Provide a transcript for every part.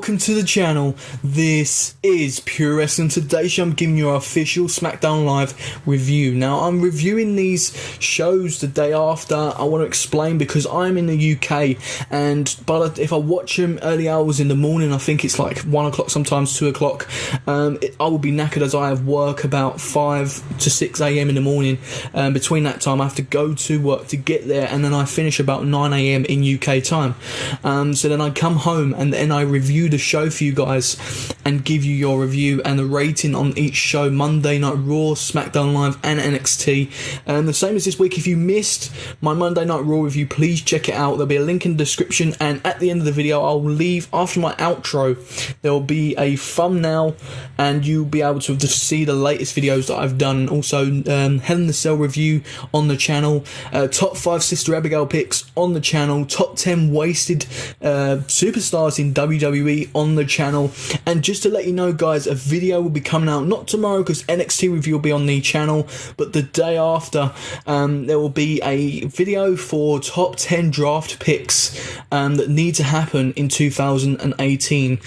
welcome to the channel. This is Pure Wrestling. Today I'm giving you our official SmackDown Live review. Now I'm reviewing these shows the day after. I want to explain because I'm in the UK, but if I watch them early hours in the morning, I think it's like 1 o'clock, sometimes 2 o'clock, I will be knackered as I have work about 5 to 6 a.m. in the morning. Between that time I have to go to work to get there, and then I finish about 9 a.m. in UK time. So then I come home and then I review the show for you guys and give you your review and the rating on each show: Monday Night Raw, SmackDown Live and NXT. The same as this week. If you missed my Monday Night Raw review, please check it out. There'll be a link in the description, and at the end of the video I'll leave, after my outro, there will be a thumbnail and you'll be able to just see the latest videos that I've done. Also Hell in the Cell review on the channel, top 5 Sister Abigail picks on the channel, top 10 wasted superstars in WWE on the channel. And just to let you know guys, a video will be coming out not tomorrow because NXT review will be on the channel, but the day after. There will be a video for top 10 draft picks that need to happen in 2018.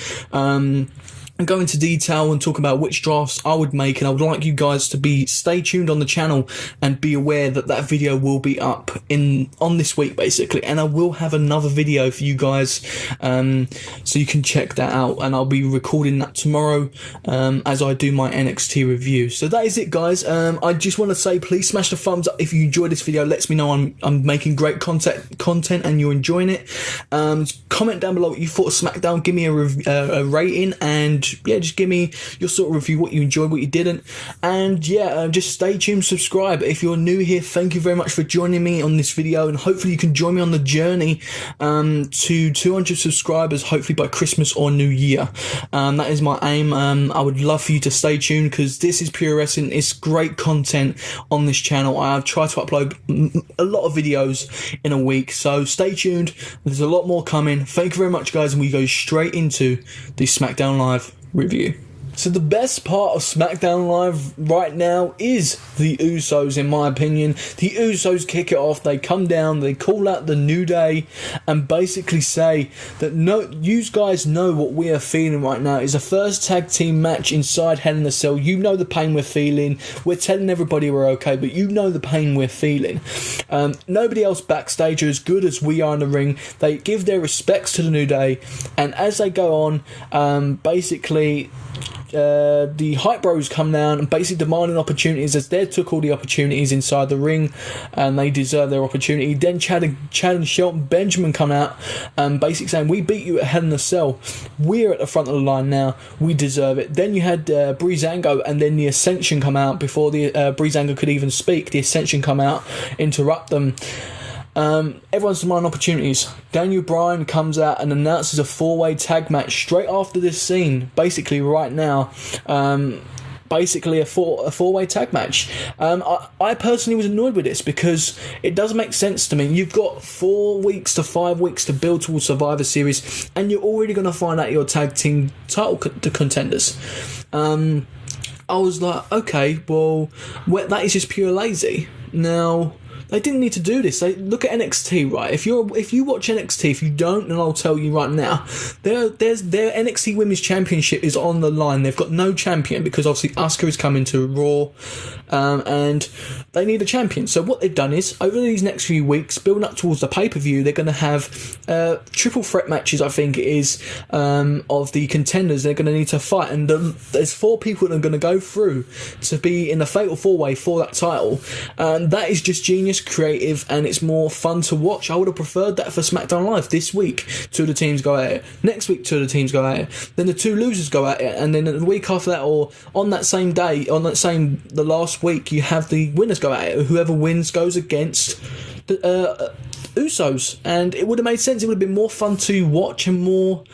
And go into detail and talk about which drafts I would make, and I would like you guys to stay tuned on the channel and be aware that that video will be up on this week basically, and I will have another video for you guys, so you can check that out, and I'll be recording that tomorrow as I do my NXT review. So that is it guys. I just want to say, please smash the thumbs up if you enjoyed this video. It lets me know I'm making great content and you're enjoying it. Comment down below what you thought of SmackDown, give me a rating, and yeah, just give me your sort of review, what you enjoyed, what you didn't. And yeah, just stay tuned, subscribe. If you're new here, thank you very much for joining me on this video, and hopefully you can join me on the journey to 200 subscribers, hopefully by Christmas or New Year. That is my aim. I would love for you to stay tuned because this is Pure Wrestling. It's great content on this channel. I try to upload a lot of videos in a week, so stay tuned. There's a lot more coming. Thank you very much guys, and we go straight into the SmackDown Live review. So the best part of SmackDown Live right now is the Usos, in my opinion. The Usos kick it off. They come down, they call out the New Day, and basically say that no, you guys know what we are feeling right now. It's a first tag team match inside Hell in a Cell. You know the pain we're feeling. We're telling everybody we're okay, but you know the pain we're feeling. Nobody else backstage are as good as we are in the ring. They give their respects to the New Day, and as they go on, basically the Hype Bros come down and basically demanding opportunities, as they took all the opportunities inside the ring and they deserve their opportunity. Then Chad and Shelton Benjamin come out and basically saying, we beat you at Hell in a Cell, we're at the front of the line now, we deserve it. Then you had Breezango and then the Ascension come out. Before the Breezango could even speak, the Ascension come out, interrupt them. Everyone's demanding opportunities. Daniel Bryan comes out and announces a 4-way tag match straight after this scene, basically right now. Basically a four-way tag match. I personally was annoyed with this because it doesn't make sense to me. You've got 4 weeks to 5 weeks to build towards Survivor Series, and you're already going to find out your tag team title contenders. I was like, okay, well, that is just pure lazy. Now, they didn't need to do this. Look at NXT, right? If you watch NXT, if you don't, then I'll tell you right now, their NXT Women's Championship is on the line. They've got no champion because obviously Asuka is coming to Raw, and they need a champion. So what they've done is, over these next few weeks, building up towards the pay-per-view, they're going to have triple threat matches, I think it is, of the contenders. They're going to need to fight, and there's 4 people that are going to go through to be in the fatal 4-way for that title. That is just genius, creative, and it's more fun to watch. I would have preferred that for SmackDown Live. This week 2 of the teams go at it, next week 2 of the teams go at it, then the 2 losers go at it, and then the week after that, or on that same day, the last week, you have the winners go at it. Whoever wins goes against the Usos, and it would have made sense. It would have been more fun to watch and more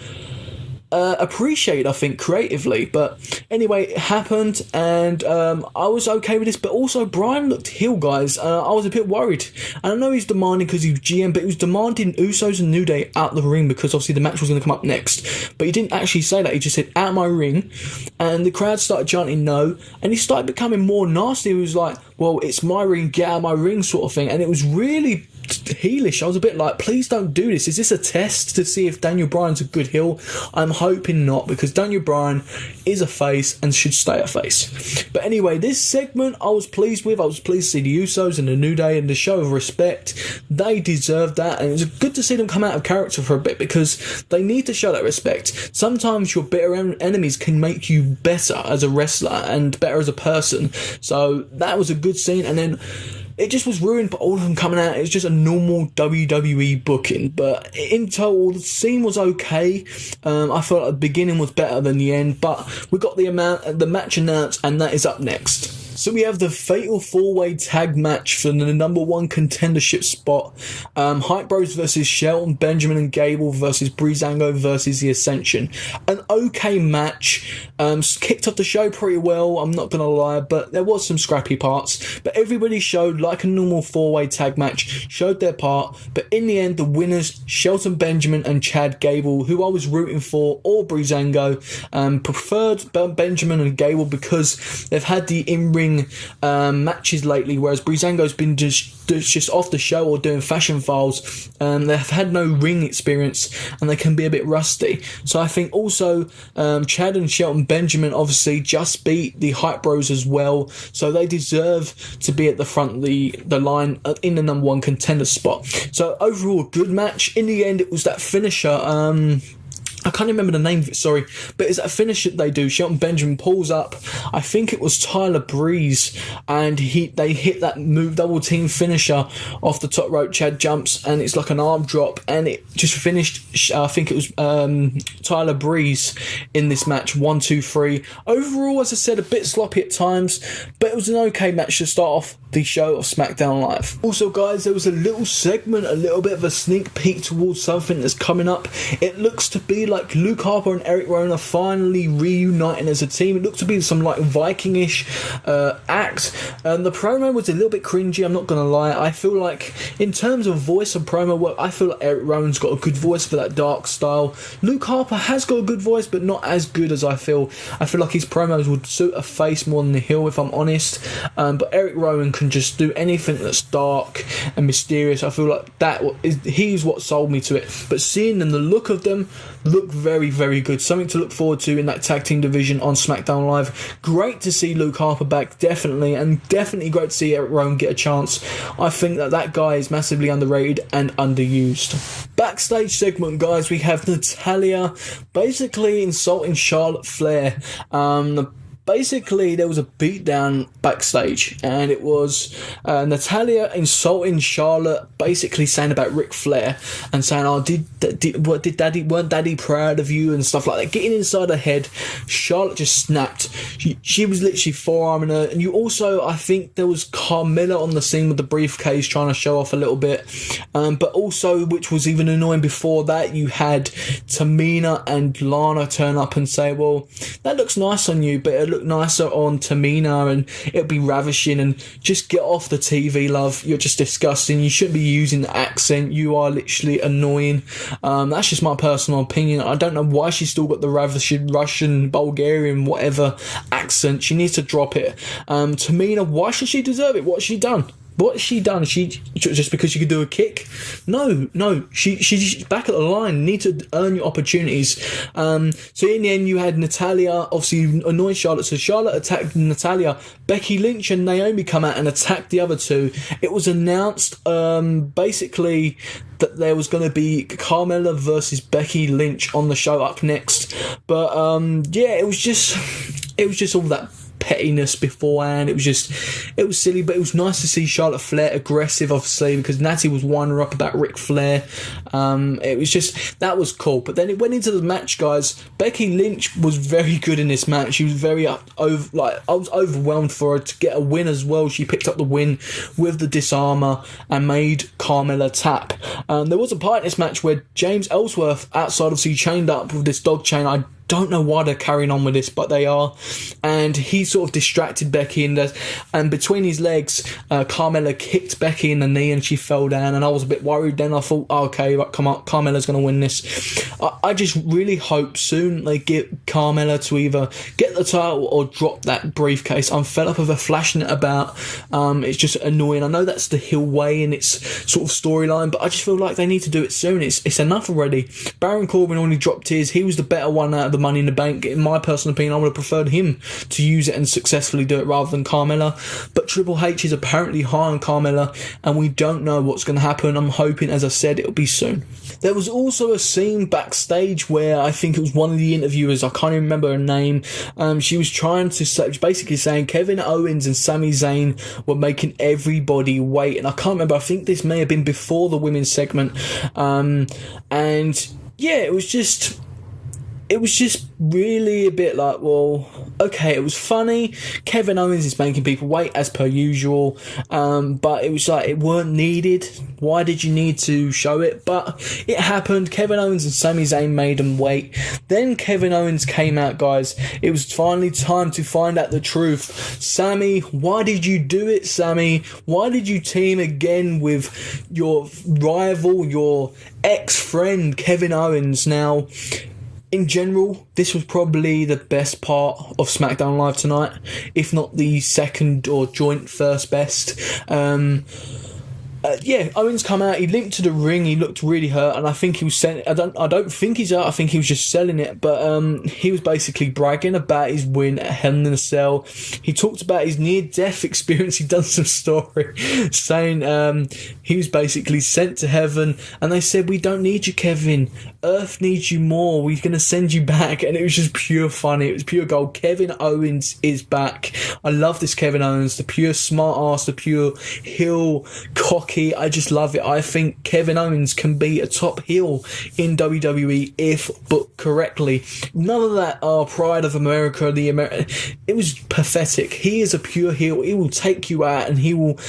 appreciate, I think, creatively. But anyway, it happened, and I was okay with this. But also, Brian looked heel, guys. I was a bit worried. And I know he's demanding because he's GM, but he was demanding Usos and New Day out the ring because obviously the match was going to come up next. But he didn't actually say that. He just said, out of my ring. And the crowd started chanting no, and he started becoming more nasty. He was like, well, it's my ring, get out of my ring, sort of thing. And it was really heelish. I was a bit like, please don't do this. Is this a test to see if Daniel Bryan's a good heel? I'm hoping not, because Daniel Bryan is a face and should stay a face. But anyway, this segment I was pleased with. I was pleased to see the Usos and the New Day and the show of respect. They deserved that, and it was good to see them come out of character for a bit, because they need to show that respect. Sometimes your bitter enemies can make you better as a wrestler and better as a person. So that was a good scene, and then it just was ruined by all of them coming out. It was just a normal WWE booking. But in total, the scene was okay. I felt like the beginning was better than the end. But we got the match announced, and that is up next. So we have the Fatal 4-Way Tag Match for the number 1 contendership spot. Hype Bros versus Shelton, Benjamin and Gable versus Breezango versus The Ascension. An okay match. Kicked off the show pretty well, I'm not going to lie, but there was some scrappy parts. But everybody showed, like a normal 4-way tag match, showed their part. But in the end, the winners, Shelton Benjamin and Chad Gable, who I was rooting for, or Breezango, preferred Benjamin and Gable because they've had the in-ring matches lately, whereas Breezango's been just off the show or doing fashion files. They've had no ring experience and they can be a bit rusty. So I think also Chad and Shelton Benjamin obviously just beat the Hype Bros as well, so they deserve to be at the front of the line in the number 1 contender spot. So overall, a good match. In the end, it was that finisher. I can't remember the name of it, sorry, but it's that finish that they do. Shelton Benjamin pulls up, I think it was Tyler Breeze, and they hit that move, double team finisher off the top rope. Chad jumps, and it's like an arm drop, and it just finished, I think it was Tyler Breeze in this match, 1, 2, 3. Overall, as I said, a bit sloppy at times, but it was an okay match to start off the show of SmackDown Live. Also, guys, there was a little segment, a little bit of a sneak peek towards something that's coming up. It looks to be like Luke Harper and Eric Rowan are finally reuniting as a team. It looked to be some like Viking-ish act. The promo was a little bit cringy, I'm not going to lie. I feel like in terms of voice and promo work, I feel like Eric Rowan's got a good voice for that dark style. Luke Harper has got a good voice, but not as good as I feel. I feel like his promos would suit a face more than the heel, if I'm honest. But Eric Rowan can just do anything that's dark and mysterious. I feel like he's what sold me to it. But seeing them, the look of them look very, very good. Something to look forward to in that tag team division on SmackDown Live. Great to see Luke Harper back, definitely, and definitely great to see Eric Rowan get a chance. I think that guy is massively underrated and underused. Backstage segment, guys, we have Natalya basically insulting Charlotte Flair. Basically, there was a beatdown backstage, and it was Natalya insulting Charlotte, basically saying about Ric Flair and saying, "Oh, weren't Daddy proud of you?" and stuff like that. Getting inside her head, Charlotte just snapped. She was literally forearming her, and you also, I think there was Carmella on the scene with the briefcase trying to show off a little bit, but also, which was even annoying before that, you had Tamina and Lana turn up and say, "Well, that looks nice on you, but it looks nicer on Tamina, and it'll be ravishing, and just get off the TV, love. You're just disgusting. You shouldn't be using the accent. You are literally annoying." That's just my personal opinion. I don't know why she's still got the ravishing Russian, Bulgarian, whatever accent. She needs to drop it. Tamina, why should she deserve it? What's she done? What's she done? She just because she could do a kick? No. She's back at the line. Need to earn your opportunities. So in the end, you had Natalya obviously annoying Charlotte. So Charlotte attacked Natalya. Becky Lynch and Naomi come out and attacked the other two. It was announced basically that there was going to be Carmella versus Becky Lynch on the show up next. But yeah, it was just all that pettiness beforehand. It was silly, but it was nice to see Charlotte Flair aggressive, obviously, because Natty was winding her up about Ric Flair. It was just, that was cool. But then it went into the match, guys. Becky Lynch was very good in this match. She was very I was overwhelmed for her to get a win as well. She picked up the win with the disarmer and made Carmella tap. There was a part in this match where James Ellsworth, outside, obviously chained up with this dog chain. I don't know why they're carrying on with this, but they are. And he sort of distracted Becky, and between his legs, Carmella kicked Becky in the knee and she fell down, and I was a bit worried then. I thought, okay, right, come on, Carmella's going to win this. I just really hope soon they get Carmella to either get the title or drop that briefcase. I'm fed up of her flashing it about. It's just annoying. I know that's the heel way in its sort of storyline, but I just feel like they need to do it soon. It's enough already. Baron Corbin only dropped his. He was the better one out of the Money in the Bank. In my personal opinion, I would have preferred him to use it and successfully do it rather than Carmella. But Triple H is apparently high on Carmella, and we don't know what's going to happen. I'm hoping, as I said, it'll be soon. There was also a scene backstage where I think it was one of the interviewers, I can't even remember her name, she was trying to say, basically saying Kevin Owens and Sami Zayn were making everybody wait, and I can't remember, I think this may have been before the women's segment, and yeah, it was just really a bit like, well, okay, it was funny. Kevin Owens is making people wait as per usual, but it was like it weren't needed. Why did you need to show it? But it happened. Kevin Owens and Sami Zayn made them wait. Then Kevin Owens came out, guys. It was finally time to find out the truth. Sami, why did you do it, Sami? Why did you team again with your rival, your ex-friend, Kevin Owens? Now, in general, this was probably the best part of SmackDown Live tonight, if not the second or joint first best. Owens come out, he limped to the ring, he looked really hurt, and I think he was selling, I don't think he's hurt, I think he was just selling it, but he was basically bragging about his win at Hell in a Cell. He talked about his near-death experience, he done some story, saying he was basically sent to heaven, and they said, we don't need you, Kevin, Earth needs you more, we're going to send you back, and it was just pure funny, it was pure gold. Kevin Owens is back. I love this Kevin Owens, the pure smart ass, the pure heel, cocky, I just love it. I think Kevin Owens can be a top heel in WWE if booked correctly. None of that Pride of America, it was pathetic. He is a pure heel. He will take you out and he will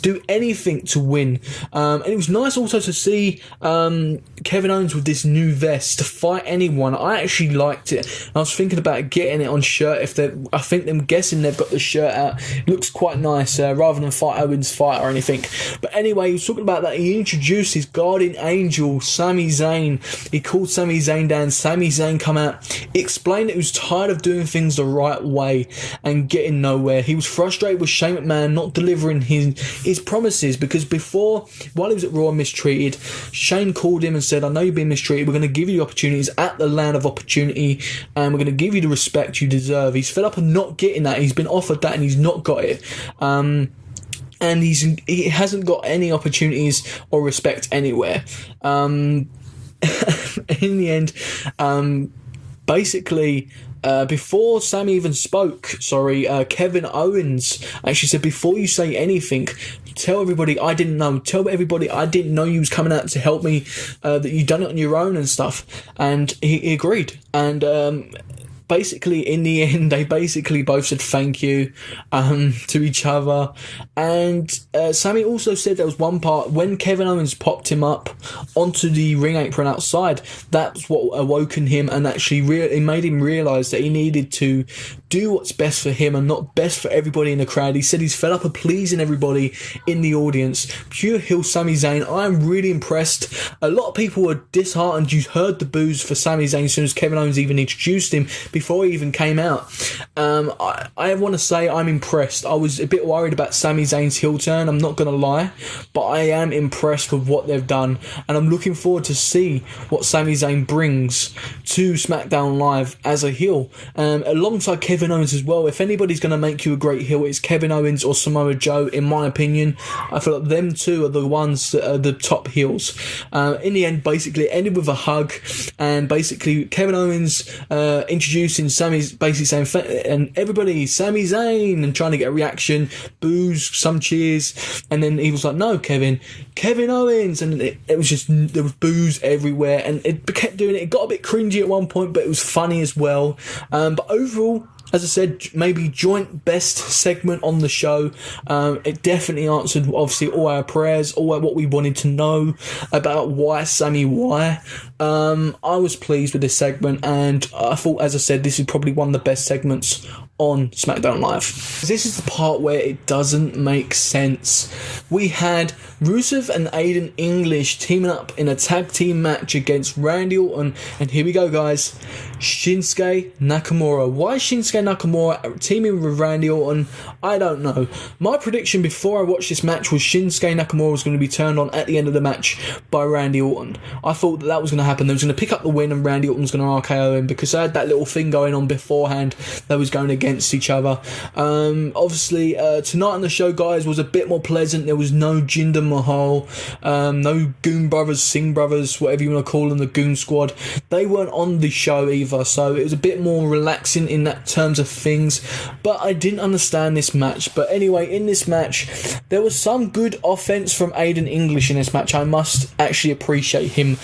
do anything to win. And it was nice also to see Kevin Owens with this new vest to fight anyone. I actually liked it. I was thinking about getting it on shirt. I'm guessing they've got the shirt out. It looks quite nice rather than fight Owens fight or anything. But anyway, he was talking about that. He introduced his guardian angel, Sami Zayn. He called Sami Zayn down. Sami Zayn come out. He explained that he was tired of doing things the right way and getting nowhere. He was frustrated with Shane McMahon not delivering his promises, because before, while he was at Raw mistreated, Shane called him and said, I know you've been mistreated, we're going to give you opportunities at the land of opportunity and we're going to give you the respect you deserve. He's fed up of not getting that. He's been offered that and he's not got it. And he hasn't got any opportunities or respect anywhere. In the end, basically, before Sami even spoke, Kevin Owens actually said, before you say anything, tell everybody I didn't know. Tell everybody I didn't know you was coming out to help me, that you done it on your own and stuff. And he agreed. And basically, in the end, they basically both said thank you to each other. And Sami also said there was one part when Kevin Owens popped him up onto the ring apron outside. That's what awoken him and actually it made him realise that he needed to do what's best for him and not best for everybody in the crowd. He said he's fed up of pleasing everybody in the audience. Pure heel Sami Zayn. I'm really impressed. A lot of people were disheartened. You heard the boos for Sami Zayn as soon as Kevin Owens even introduced him, before he even came out. I want to say I'm impressed. I was a bit worried about Sami Zayn's heel turn, I'm not going to lie, but I am impressed with what they've done, and I'm looking forward to see what Sami Zayn brings to SmackDown Live as a heel, alongside Kevin Owens as well. If anybody's going to make you a great heel, it's Kevin Owens or Samoa Joe, in my opinion. I feel like them two are the ones that are the top heels. In the end, basically it ended with a hug, and basically Kevin Owens introducing Sami's, basically saying, and everybody, Sami Zayn, and trying to get a reaction, boos, some cheers, and then he was like, no, Kevin Owens, and it was just, there was boos everywhere, and it kept doing it. It got a bit cringy at one point, but it was funny as well. But overall, as I said, maybe joint best segment on the show. It definitely answered, obviously, all our prayers, all what we wanted to know about why Sami, why. I was pleased with this segment, and I thought, as I said, this is probably one of the best segments on SmackDown Live. This is the part where it doesn't make sense. We had Rusev and Aiden English teaming up in a tag team match against Randy Orton, and here we go, guys, Shinsuke Nakamura. Why Shinsuke Nakamura teaming with Randy Orton? I don't know. My prediction before I watched this match was Shinsuke Nakamura was going to be turned on at the end of the match by Randy Orton. I thought that was going to happen. They was going to pick up the win and Randy Orton was going to RKO him, because they had that little thing going on beforehand. They was going against each other. Obviously, tonight on the show, guys, was a bit more pleasant. There was no Jinder Mahal, no Goon Brothers, Singh Brothers, whatever you want to call them, the Goon Squad. They weren't on the show either, so it was a bit more relaxing in that terms of things. But I didn't understand this match. But anyway, in this match, there was some good offense from Aiden English in this match. I must actually appreciate him.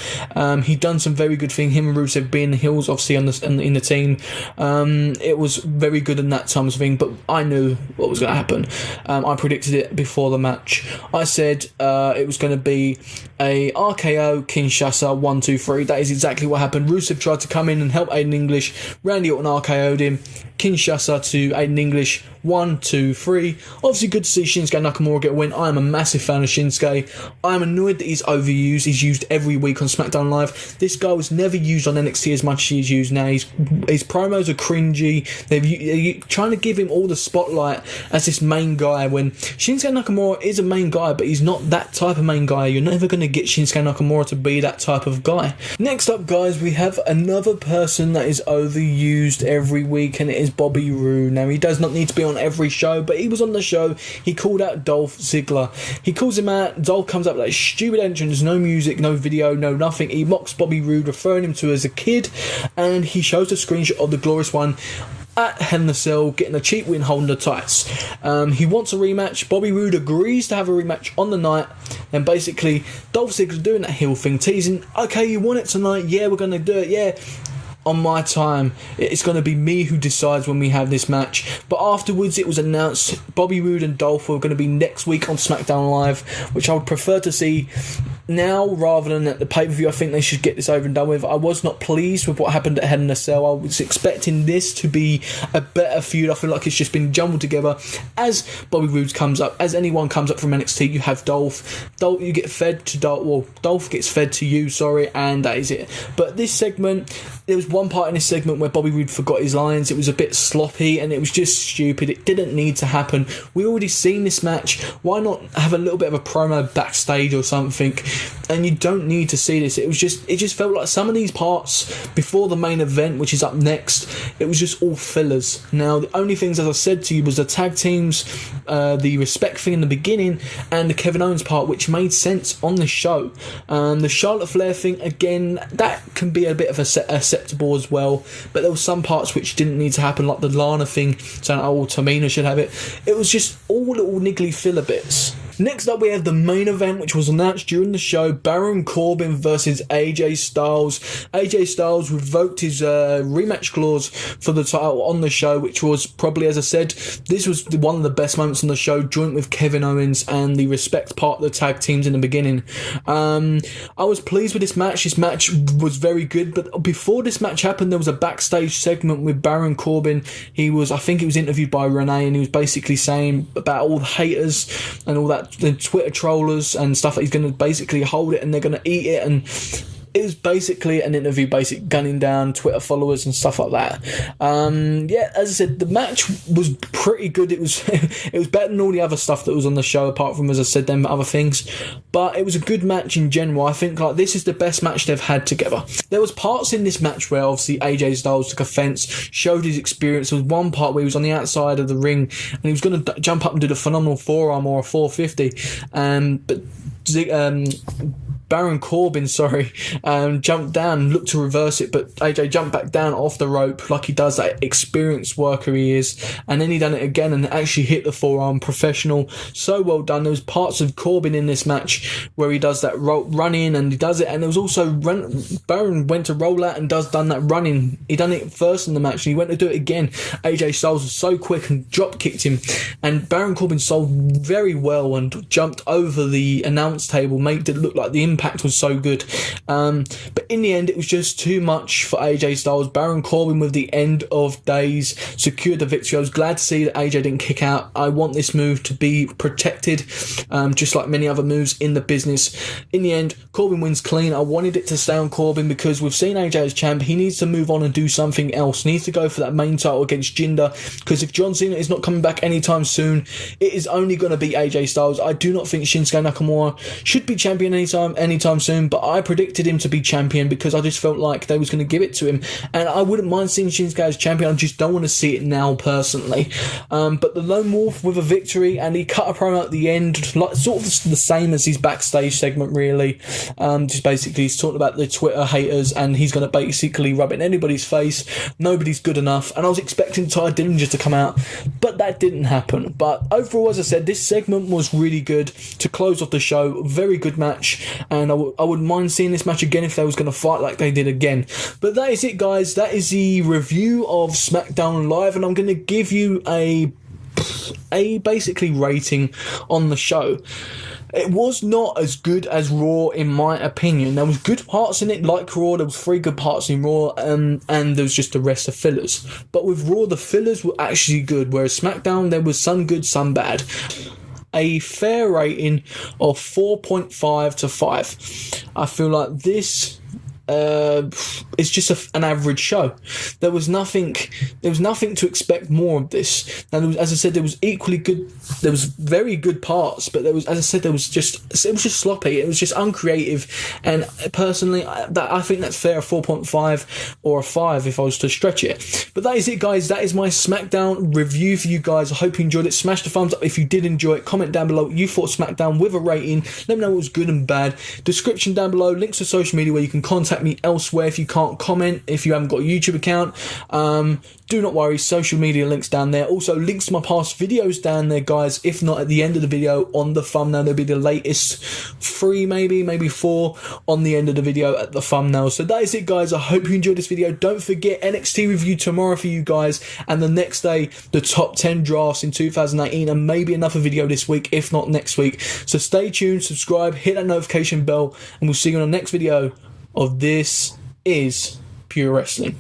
He done some very good thing. Him and Rusev being the heels, obviously, in the team. It was very good in that times thing, but I knew what was going to happen. I predicted it before the match. I said it was going to be a RKO Kinshasa 1, 2, 3. That is exactly what happened. Rusev tried to come in and help Aiden English. Randy Orton RKO'd him. Kinshasa to Aiden English 1, 2, 3. Obviously good to see Shinsuke Nakamura get a win. I am a massive fan of Shinsuke. I am annoyed that he's overused. He's used every week on SmackDown Live. This guy was never used on NXT as much as he's used now. His promos are cringy. They're trying to give him all the spotlight as this main guy, when Shinsuke Nakamura is a main guy, but he's not that type of main guy. You're never going to get Shinsuke Nakamura to be that type of guy. Next up, guys, we have another person that is overused every week, and it is Bobby Roode. Now, he does not need to be on every show, but he was on the show. He called out Dolph Ziggler. He calls him out. Dolph comes up with that stupid entrance, no music, no video, no nothing. He mocks Bobby Roode, referring him to as a kid, and he shows a screenshot of the Glorious One at Hell in a Cell, getting a cheap win holding the tights. He wants a rematch. Bobby Roode agrees to have a rematch on the night, and basically Dolph Ziggler doing that heel thing, teasing, okay, you want it tonight? Yeah, we're going to do it, yeah. On my time, it's going to be me who decides when we have this match. But afterwards, it was announced Bobby Roode and Dolph were going to be next week on SmackDown Live, which I would prefer to see now rather than at the pay-per-view. I think they should get this over and done with. I was not pleased with what happened at Hell in a Cell. I was expecting this to be a better feud. I feel like it's just been jumbled together. As Bobby Roode comes up, as anyone comes up from NXT, you have Dolph. You get fed to Dolph. Well, Dolph gets fed to you, and that is it. But this segment, there was one part in this segment where Bobby Roode forgot his lines. It was a bit sloppy and it was just stupid. It didn't need to happen. We already seen this match. Why not have a little bit of a promo backstage or something? And you don't need to see this. It just felt like some of these parts before the main event, which is up next, it was just all fillers. Now, the only things, as I said to you, was the tag teams, the respect thing in the beginning, and the Kevin Owens part, which made sense on the show. The Charlotte Flair thing, again, that can be a bit of acceptable as well, but there were some parts which didn't need to happen, like the Lana thing, saying, oh, Tamina should have it. It was just all little niggly filler bits. Next up, we have the main event, which was announced during the show, Baron Corbin versus AJ Styles. AJ Styles revoked his rematch clause for the title on the show, which was probably, as I said, this was one of the best moments on the show, joint with Kevin Owens and the respect part of the tag teams in the beginning. I was pleased with this match. This match was very good, but before this match happened, there was a backstage segment with Baron Corbin. I think he was interviewed by Renee, and he was basically saying about all the haters and all that, the Twitter trollers and stuff, that he's going to basically hold it and they're going to eat it, and it was basically an interview, gunning down Twitter followers and stuff like that. Yeah, as I said, the match was pretty good. It was it was better than all the other stuff that was on the show, apart from, as I said, them other things. But it was a good match in general. I think this is the best match they've had together. There was parts in this match where obviously AJ Styles took offence, showed his experience. There was one part where he was on the outside of the ring and he was going to jump up and do the phenomenal forearm or a 450, but Baron Corbin, jumped down, looked to reverse it, but AJ jumped back down off the rope like he does, that experienced worker he is, and then he done it again and actually hit the forearm. Professional, so well done. There was parts of Corbin in this match where he does that run in and he does it, and there was also Baron went to roll out and done that running. He done it first in the match and he went to do it again. AJ Styles was so quick and drop kicked him, and Baron Corbin sold very well and jumped over the announce table, made it look like the Impact impact was so good. But in the end, it was just too much for AJ Styles. Baron Corbin, with the end of days, secured the victory. I was glad to see that AJ didn't kick out. I want this move to be protected, just like many other moves in the business. In the end, Corbin wins clean. I wanted it to stay on Corbin because we've seen AJ as champ. He needs to move on and do something else. He needs to go for that main title against Jinder, because if John Cena is not coming back anytime soon, it is only going to be AJ Styles. I do not think Shinsuke Nakamura should be champion anytime soon, but I predicted him to be champion because I just felt like they was going to give it to him, and I wouldn't mind seeing Shinsuke as champion. I just don't want to see it now personally. But the Lone Wolf with a victory, and he cut a promo at the end, like sort of the same as his backstage segment really. Just basically he's talking about the Twitter haters, and he's going to basically rub it in anybody's face. Nobody's good enough, and I was expecting Ty Dillinger to come out, but that didn't happen. But overall, as I said, this segment was really good to close off the show. Very good match, and I wouldn't mind seeing this match again if they was going to fight like they did again. But that is it, guys. That is the review of SmackDown Live, and I'm going to give you a basically rating on the show. It was not as good as Raw, in my opinion. There was good parts in it, like Raw. There was 3 good parts in Raw, and there was just the rest of fillers. But with Raw, the fillers were actually good, whereas SmackDown, there was some good, some bad. A fair rating of 4.5 to 5. I feel like this it's just an average show. There was nothing to expect more of this. Now, as I said, there was equally good. There was very good parts, but it was just sloppy. It was just uncreative. And personally, I think that's fair, a 4.5 or a 5 if I was to stretch it. But that is it, guys. That is my SmackDown review for you guys. I hope you enjoyed it. Smash the thumbs up if you did enjoy it. Comment down below what you thought SmackDown with a rating. Let me know what was good and bad. Description down below. Links to social media where you can contact me elsewhere if you can't comment, if you haven't got a YouTube account. Do not worry, social media links down there. Also, links to my past videos down there, guys. If not, at the end of the video on the thumbnail, there'll be the latest 3, maybe 4 on the end of the video at the thumbnail. So that is it, guys. I hope you enjoyed this video. Don't forget, NXT review tomorrow for you guys, and the next day, the top 10 drafts in 2018, and maybe another video this week, if not next week. So stay tuned, subscribe, hit that notification bell, and we'll see you on the next video of This Is Pure Wrestling.